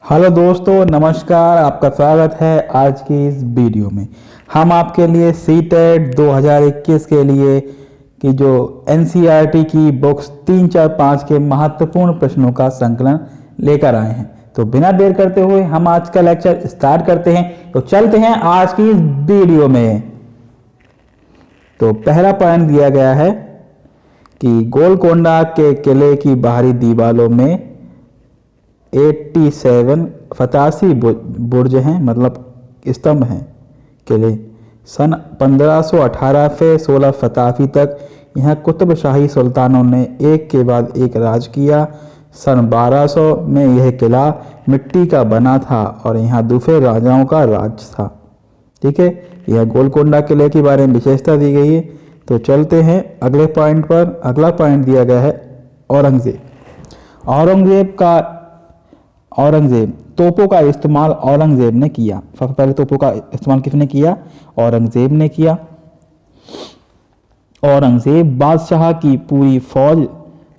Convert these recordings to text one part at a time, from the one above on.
Hello दोस्तों, नमस्कार। आपका स्वागत है आज की इस वीडियो में। हम आपके लिए सीटेट 2021 के लिए की जो एनसीईआरटी की बुक्स 3, 4, 5 के महत्वपूर्ण प्रश्नों का संकलन लेकर आए हैं। तो बिना देर करते हुए हम आज का लेक्चर स्टार्ट करते हैं। तो चलते हैं आज की इस वीडियो में। तो पहला पॉइंट दिया गया है कि गोलकोंडा के किले की बाहरी दीवारों में 87 बुर्ज हैं, मतलब स्तंभ हैं किले। सन 1518 से 16 शताब्दी तक यहाँ कुतुब शाही सुल्तानों ने एक के बाद एक राज किया। सन 1200 में यह किला मिट्टी का बना था और यहाँ दूसरे राजाओं का राज था। ठीक है, यह गोलकोंडा किले के बारे में विशेषता दी गई है। तो चलते हैं अगले पॉइंट पर। अगला पॉइंट दिया गया है औरंगजेब तोपों का इस्तेमाल औरंगजेब ने किया। सबसे पहले तोपों का इस्तेमाल किसने किया? औरंगजेब ने किया। औरंगजेब बादशाह की पूरी फौज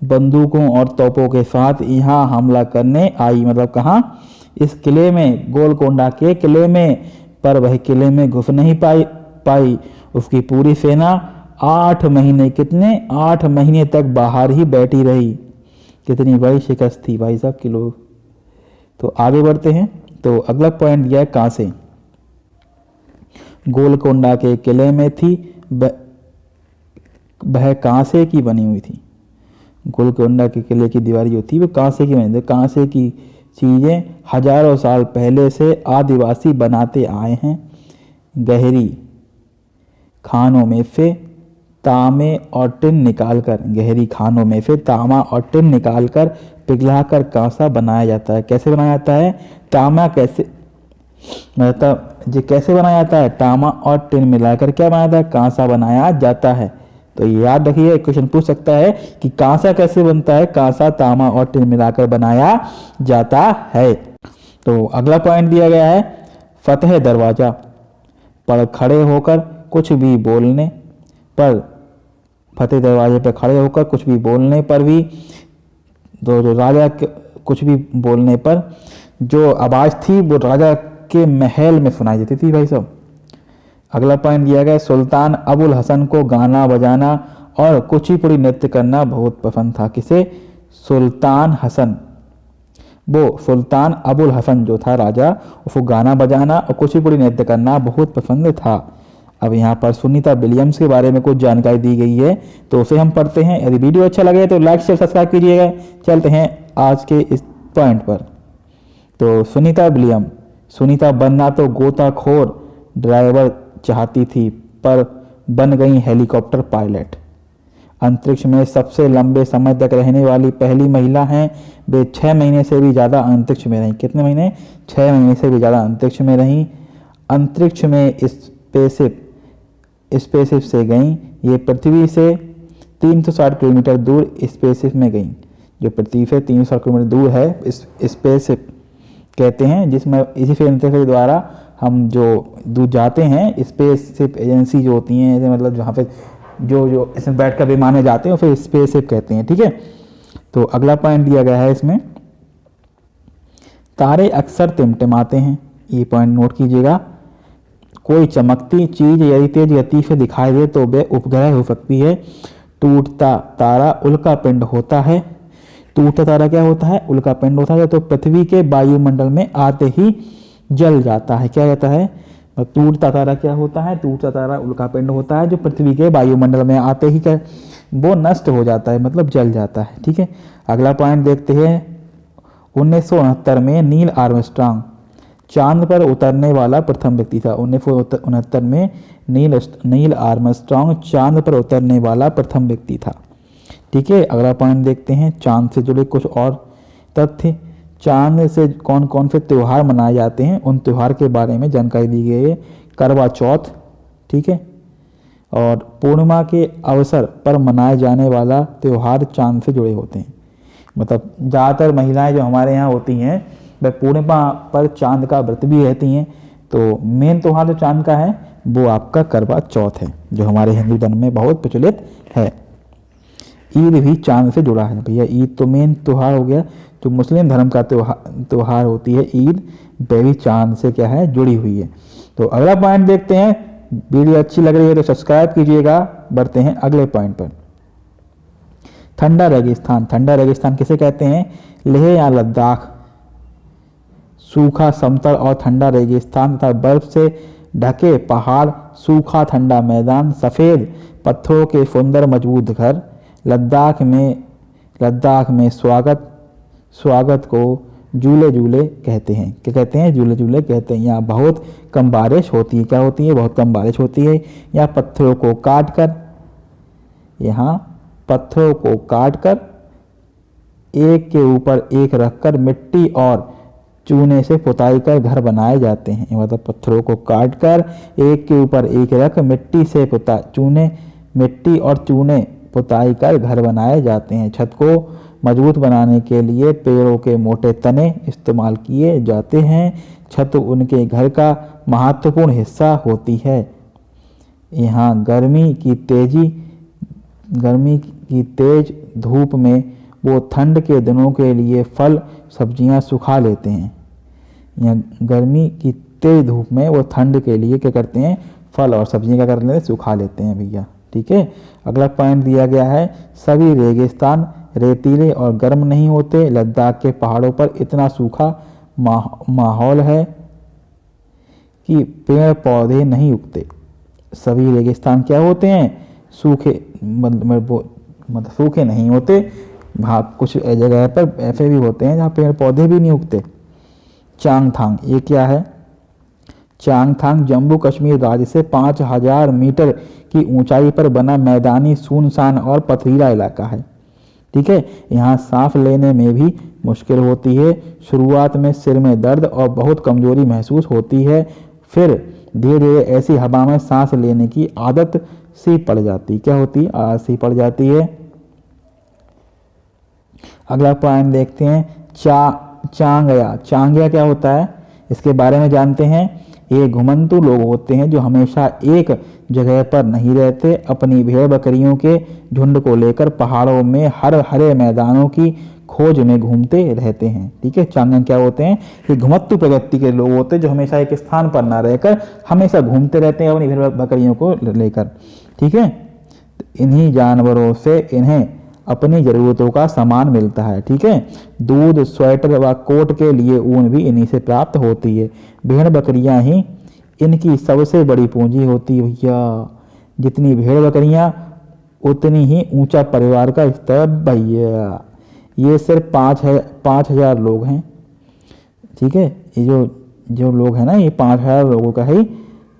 बंदूकों और तोपों के साथ यहाँ हमला करने आई। मतलब कहाँ? इस किले में, गोलकोंडा के किले में। पर वह किले में घुस नहीं पाई। उसकी पूरी सेना 8 महीने 8 महीने तक बाहर ही बैठी रही। कितनी बड़ी शिकस्त थी भाई साहब किलो। तो आगे बढ़ते हैं। तो अगला पॉइंट दिया है कांसे। गोलकोंडा के किले में थी, वह कांसे की बनी हुई थी। गोलकोंडा के किले की दीवार जो थी वो कांसे की बनी थी। कांसे की चीजें हजारों साल पहले से आदिवासी बनाते आए हैं। गहरी खानों में से तांबे और टिन निकालकर पिघलाकर कांसा बनाया जाता है। कैसे बनाया जाता है? तांबा कैसे, मतलब कैसे बनाया जाता है? तांबा और टिन मिलाकर क्या बनाया जाता है? कांसा बनाया जाता है। तो याद रखिए, क्वेश्चन पूछ सकता है कि कांसा कैसे बनता है? कांसा तांबा और टिन मिलाकर बनाया जाता है। तो अगला पॉइंट दिया गया है फतेह दरवाजा पर खड़े होकर कुछ भी बोलने पर, फतेह दरवाजे पर खड़े होकर कुछ भी बोलने पर भी जो राजा कुछ भी बोलने पर जो आवाज थी वो राजा के महल में सुनाई देती थी भाई साहब। अगला पॉइंट दिया गया सुल्तान अबुल हसन को गाना बजाना और कुचिपुड़ी नृत्य करना बहुत पसंद था। किसे? सुल्तान अबुल हसन जो था राजा, उसको गाना बजाना और कुचिपुड़ी नृत्य करना बहुत पसंद था। अब यहाँ पर सुनीता विलियम्स के बारे में कुछ जानकारी दी गई है, तो उसे हम पढ़ते हैं। यदि वीडियो अच्छा लगे तो लाइक शेयर सब्सक्राइब कीजिएगा। चलते हैं आज के इस पॉइंट पर। तो सुनीता बनना तो गोताखोर ड्राइवर चाहती थी, पर बन गई हेलीकॉप्टर पायलट। अंतरिक्ष में सबसे लंबे समय तक रहने वाली पहली महिला हैं। वे 6 महीने से भी ज़्यादा अंतरिक्ष में रहीं। कितने महीने? 6 महीने से भी ज़्यादा अंतरिक्ष में रहीं। अंतरिक्ष में स्पेसशिप से गई। ये पृथ्वी से 360 किलोमीटर दूर स्पेसशिप में गई। जो पृथ्वी से 360 किलोमीटर दूर है स्पेसशिप कहते हैं, जिसमें इसी के द्वारा हम जो दूर जाते हैं, स्पेसशिप एजेंसी जो होती हैं, मतलब जहाँ पे जो इसमें बैठ कर विमाने जाते हैं फिर स्पेसशिप कहते हैं। ठीक है, तो अगला पॉइंट दिया गया है इसमें तारे अक्सर टिमटिमाते हैं। ये पॉइंट नोट कीजिएगा। कोई चमकती चीज यदि तेज गति से दिखाई दे तो वह उपग्रह हो सकती है। टूटता तारा उल्का पिंड होता है। टूटता तारा क्या होता है? उल्का पिंड होता है। तो पृथ्वी के वायुमंडल में आते ही जल जाता है। क्या कहता है? टूटता तारा क्या होता है? टूटता तारा उल्का पिंड होता है जो पृथ्वी के वायुमंडल में आते ही क्या वो नष्ट हो जाता है, मतलब जल जाता है। ठीक है, अगला पॉइंट देखते हैं। 1969 में नील आर्मस्ट्रांग चांद पर उतरने वाला प्रथम व्यक्ति था। 1969 में नील आर्मस्ट्रांग चांद पर उतरने वाला प्रथम व्यक्ति था। ठीक है, अगला पॉइंट देखते हैं। चांद से जुड़े कुछ और तथ्य। चांद से कौन कौन से त्यौहार मनाए जाते हैं, उन त्यौहार के बारे में जानकारी दी गई है। करवा चौथ, ठीक है, और पूर्णिमा के अवसर पर मनाए जाने वाला त्यौहार चांद से जुड़े होते हैं। मतलब ज़्यादातर महिलाएं जो हमारे यहाँ होती हैं वह पूर्णिमा पर चांद का व्रत भी रहती हैं। तो मेन त्यौहार जो चांद का है वो आपका करवा चौथ है, जो हमारे हिंदू धर्म में बहुत प्रचलित है। ईद भी चांद से जुड़ा है भैया। ईद तो मेन त्यौहार हो गया, जो मुस्लिम धर्म का त्योहार होती है ईद, वह भी चांद से क्या है, जुड़ी हुई है। तो अगला पॉइंट देखते हैं। वीडियो अच्छी लग रही है तो सब्सक्राइब कीजिएगा। बढ़ते हैं अगले पॉइंट पर। ठंडा रेगिस्तान। ठंडा रेगिस्तान किसे कहते हैं? लेह या लद्दाख। सूखा समतल और ठंडा रेगिस्तान तथा बर्फ से ढके पहाड़, सूखा ठंडा मैदान, सफ़ेद पत्थरों के सुंदर मजबूत घर। लद्दाख में स्वागत को झूले झूले कहते हैं। क्या कहते हैं? झूले झूले कहते हैं। यहाँ बहुत कम बारिश होती है। क्या होती है? बहुत कम बारिश होती है। यहाँ पत्थरों को काट कर एक के ऊपर एक रखकर मिट्टी और चूने से पुताई कर घर बनाए जाते हैं। मतलब पत्थरों को काट कर एक के ऊपर एक रख मिट्टी और चूने पुताई कर घर बनाए जाते हैं। छत को मजबूत बनाने के लिए पेड़ों के मोटे तने इस्तेमाल किए जाते हैं। छत उनके घर का महत्वपूर्ण हिस्सा होती है। यहाँ गर्मी की तेज धूप में वो ठंड के दिनों के लिए फल सब्जियां सुखा लेते हैं। यहाँ गर्मी की तेज धूप में वो ठंड के लिए क्या करते हैं? फल और सब्जियां क्या कर लेते हैं? सुखा लेते हैं भैया। ठीक है। अगला पॉइंट दिया गया है, सभी रेगिस्तान रेतीले और गर्म नहीं होते। लद्दाख के पहाड़ों पर इतना सूखा माहौल है कि पेड़ पौधे नहीं उगते। सभी रेगिस्तान क्या होते हैं? सूखे, मतलब सूखे नहीं होते। कुछ जगह पर ऐसे भी होते हैं जहाँ पेड़ पौधे भी नहीं उगते। चांगथांग, ये क्या है? चांगथांग जम्मू कश्मीर राज्य से 5000 मीटर की ऊंचाई पर बना मैदानी, सुनसान और पथरीला इलाका है। ठीक है। यहाँ सांस लेने में भी मुश्किल होती है। शुरुआत में सिर में दर्द और बहुत कमजोरी महसूस होती है, फिर धीरे धीरे ऐसी हवा में सांस लेने की आदत सी पड़ जाती। क्या होती है? आदत सी पड़ जाती है। अगला पॉइंट देखते हैं, चांग्या क्या होता है? इसके बारे में जानते हैं। ये घुमंतू लोग होते हैं जो हमेशा एक जगह पर नहीं रहते। अपनी भेड़ बकरियों के झुंड को लेकर पहाड़ों में हरे मैदानों की खोज में घूमते रहते हैं। ठीक है। चांगन क्या होते हैं? ये घुमंतू प्रकृति के लोग होते हैं जो हमेशा एक स्थान पर ना रहकर हमेशा घूमते रहते हैं अपनी भेड़ बकरियों को लेकर। ठीक है। इन्हीं जानवरों से इन्हें अपनी ज़रूरतों का सामान मिलता है। ठीक है। दूध, स्वेटर व कोट के लिए ऊन भी इन्हीं से प्राप्त होती है। भेड़ बकरियां ही इनकी सबसे बड़ी पूंजी होती है भैया। जितनी भेड़ बकरियां उतनी ही ऊंचा परिवार का स्तर भैया। ये सिर्फ 5000 लोग हैं। ठीक है। ये जो लोग हैं ना, ये 5000 लोगों का ही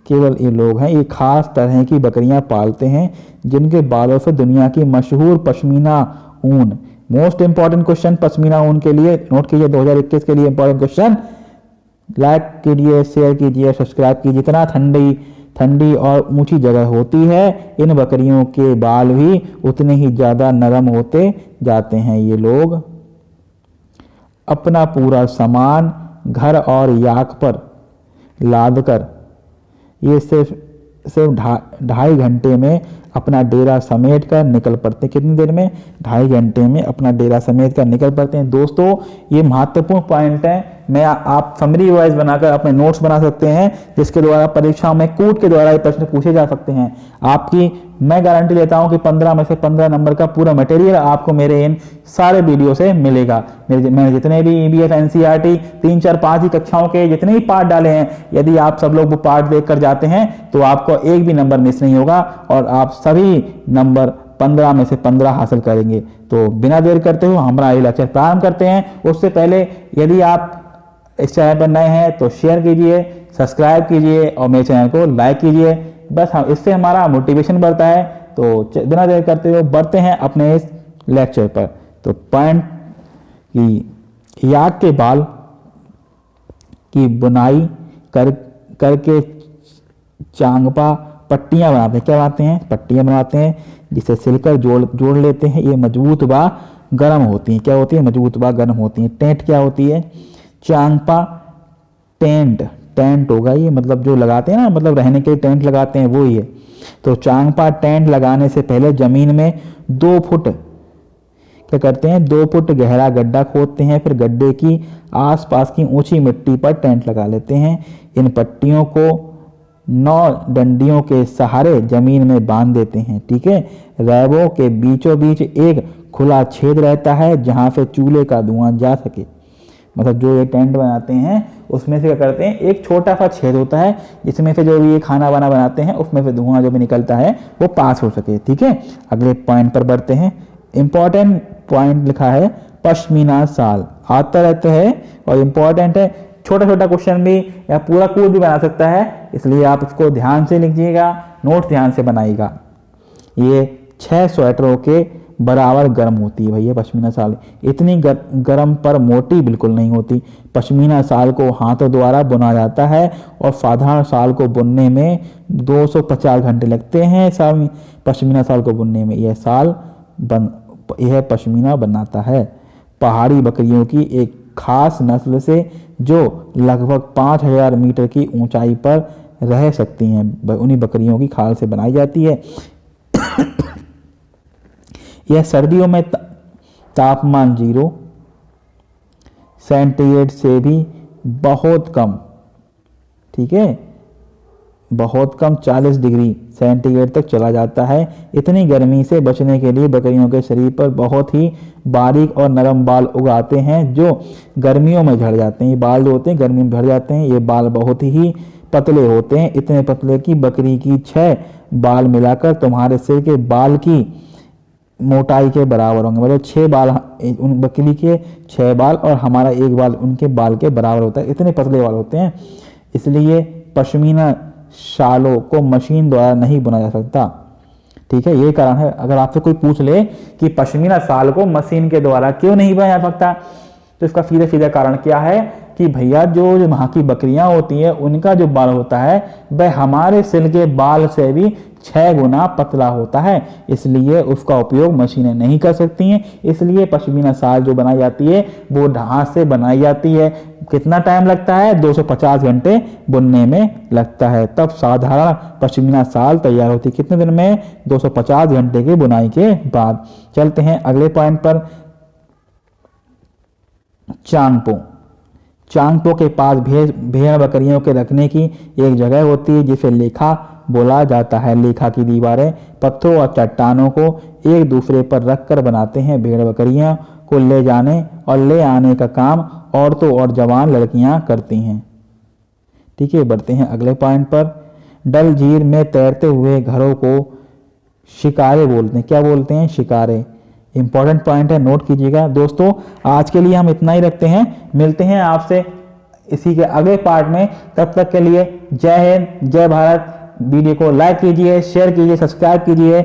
केवल ये लोग हैं। ये खास तरह की बकरियां पालते हैं जिनके बालों से दुनिया की मशहूर पश्मीना ऊन। मोस्ट इंपॉर्टेंट क्वेश्चन पश्मीना ऊन के लिए नोट कीजिए, 2021 के लिए इंपॉर्टेंट क्वेश्चन। लाइक कीजिए, शेयर कीजिए, सब्सक्राइब कीजिए। जितना ठंडी और ऊंची जगह होती है, इन बकरियों के बाल भी उतने ही ज्यादा नरम होते जाते हैं। ये लोग अपना पूरा सामान घर और याक पर लादकर ये सिर्फ 2.5 घंटे में अपना डेरा समेट कर निकल पड़ते हैं। कितनी देर में? 2.5 घंटे में अपना डेरा समेट कर निकल पड़ते हैं। दोस्तों, ये महत्वपूर्ण पॉइंट है। मैं आप समरी वाइज बनाकर अपने नोट्स बना सकते हैं, जिसके द्वारा परीक्षाओं में कूट के द्वारा ये प्रश्न पूछे जा सकते हैं। आपकी मैं गारंटी लेता हूं कि 15 में से 15 नंबर का पूरा मटेरियल आपको मेरे इन सारे वीडियो से मिलेगा। मैंने जितने भी EBS NCERT 3, 4, 5 ही कक्षाओं के जितने भी पार्ट डाले हैं, यदि आप सब लोग वो पार्ट देख कर जाते हैं तो आपको एक भी नंबर मिस नहीं होगा और आप सभी नंबर 15 में से 15 हासिल करेंगे। तो बिना देर करते हुए हमारा ये लेक्चर प्रारंभ करते हैं। उससे पहले यदि आप इस चैनल पर नए हैं तो शेयर कीजिए, सब्सक्राइब कीजिए और मेरे चैनल को लाइक कीजिए। बस इससे हमारा मोटिवेशन बढ़ता है। तो बिना देर करते हुए बढ़ते हैं अपने इस लेक्चर पर। तो पॉइंट की याक के बाल की बुनाई करके चांगपा पट्टियां बनाते हैं। क्या बनाते हैं? पट्टियां बनाते हैं, जिसे सिलकर जोड़ लेते हैं। ये मजबूत व गर्म होती हैं। क्या होती है? मजबूत व गर्म होती हैं। टेंट क्या होती है? चांगपा टेंट होगा ये, मतलब जो लगाते हैं ना, मतलब रहने के लिए टेंट लगाते हैं, वो ही है। तो चांगपा टेंट लगाने से पहले जमीन में 2 फुट क्या करते हैं, 2 फुट गहरा गड्ढा खोदते हैं, फिर गड्ढे की आसपास की ऊंची मिट्टी पर टेंट लगा लेते हैं। इन पट्टियों को 9 डंडियों के सहारे जमीन में बांध देते हैं। ठीक है, रैबों के बीचों बीच एक खुला छेद रहता है जहां से चूल्हे का धुआं जा सके। मतलब जो ये टेंट बनाते हैं उसमें से क्या करते हैं, एक छोटा सा छेद होता है जिसमें से जो भी ये खाना वाना बनाते हैं उसमें से धुआं जो भी निकलता है वो पास हो सके। ठीक है, अगले पॉइंट पर बढ़ते हैं। इंपॉर्टेंट पॉइंट लिखा है पश्मीना शाल, आता रहता है और इम्पॉर्टेंट है। छोटा छोटा क्वेश्चन भी या पूरा कोड भी बना सकता है, इसलिए आप इसको ध्यान से लिखिएगा, नोट ध्यान से बनाइएगा। ये 6 स्वेटरों के बराबर गर्म होती है भैया पश्मीना शाल। इतनी गर्म पर मोटी बिल्कुल नहीं होती। पश्मीना शाल को हाथों द्वारा बुना जाता है और साधारण शाल को बुनने में 250 घंटे लगते हैं। पश्मीना शाल को बुनने में यह पश्मीना बनाता है पहाड़ी बकरियों की एक खास नस्ल से जो लगभग 5000 मीटर की ऊंचाई पर रह सकती हैं। उन्हीं बकरियों की खाल से बनाई जाती है। यह सर्दियों में तापमान 0 सेंटीग्रेड से भी बहुत कम, ठीक है, बहुत कम 40 डिग्री सेंटीग्रेड तक चला जाता है। इतनी गर्मी से बचने के लिए बकरियों के शरीर पर बहुत ही बारीक और नरम बाल उगाते हैं जो गर्मियों में झड़ जाते हैं। ये बाल जो होते हैं गर्मी में झड़ जाते हैं। ये बाल बहुत ही पतले होते हैं, इतने पतले कि बकरी की 6 बाल मिलाकर तुम्हारे सिर के बाल की मोटाई के बराबर होंगे। मतलब 6 बाल उन बकरी के 6 बाल और हमारा 1 बाल उनके बाल के बराबर होता है। इतने पतले बाल होते हैं, इसलिए पश्मीना शालों को मशीन द्वारा नहीं बुना जा सकता। ठीक है, ये कारण है। अगर आपसे कोई पूछ ले कि पश्मीना शाल को मशीन के द्वारा क्यों नहीं बनाया जा सकता, तो इसका सीधा सीधा कारण क्या है कि भैया जो वहाँ की बकरियां होती है उनका जो बाल होता है वह हमारे सिर के बाल से भी 6 गुना पतला होता है, इसलिए उसका उपयोग मशीनें नहीं कर सकती हैं। इसलिए पश्मीना शाल जो बनाई जाती है वो घास से बनाई जाती है। कितना टाइम लगता है, 250 घंटे बुनने में लगता है। तब साधारण पश्मीना शाल तैयार होती है कितने दिन में, 250 घंटे की बुनाई के बाद। चलते हैं अगले पॉइंट पर। चांगपो के पास भेड़ बकरियों के रखने की एक जगह होती है जिसे लेखा बोला जाता है। लेखा की दीवारें पत्थरों और चट्टानों को एक दूसरे पर रखकर बनाते हैं। भेड़ बकरियां को ले जाने और ले आने का काम औरतों और जवान लड़कियां करती हैं। ठीक है, बढ़ते हैं अगले पॉइंट पर। डल झील में तैरते हुए घरों को शिकारे बोलते हैं। क्या बोलते हैं, शिकारे। इंपॉर्टेंट पॉइंट है, नोट कीजिएगा। दोस्तों आज के लिए हम इतना ही रखते हैं, मिलते हैं आपसे इसी के अगले पार्ट में। तब तक के लिए जय हिंद, जय भारत। वीडियो को लाइक कीजिए, शेयर कीजिए, सब्सक्राइब कीजिए।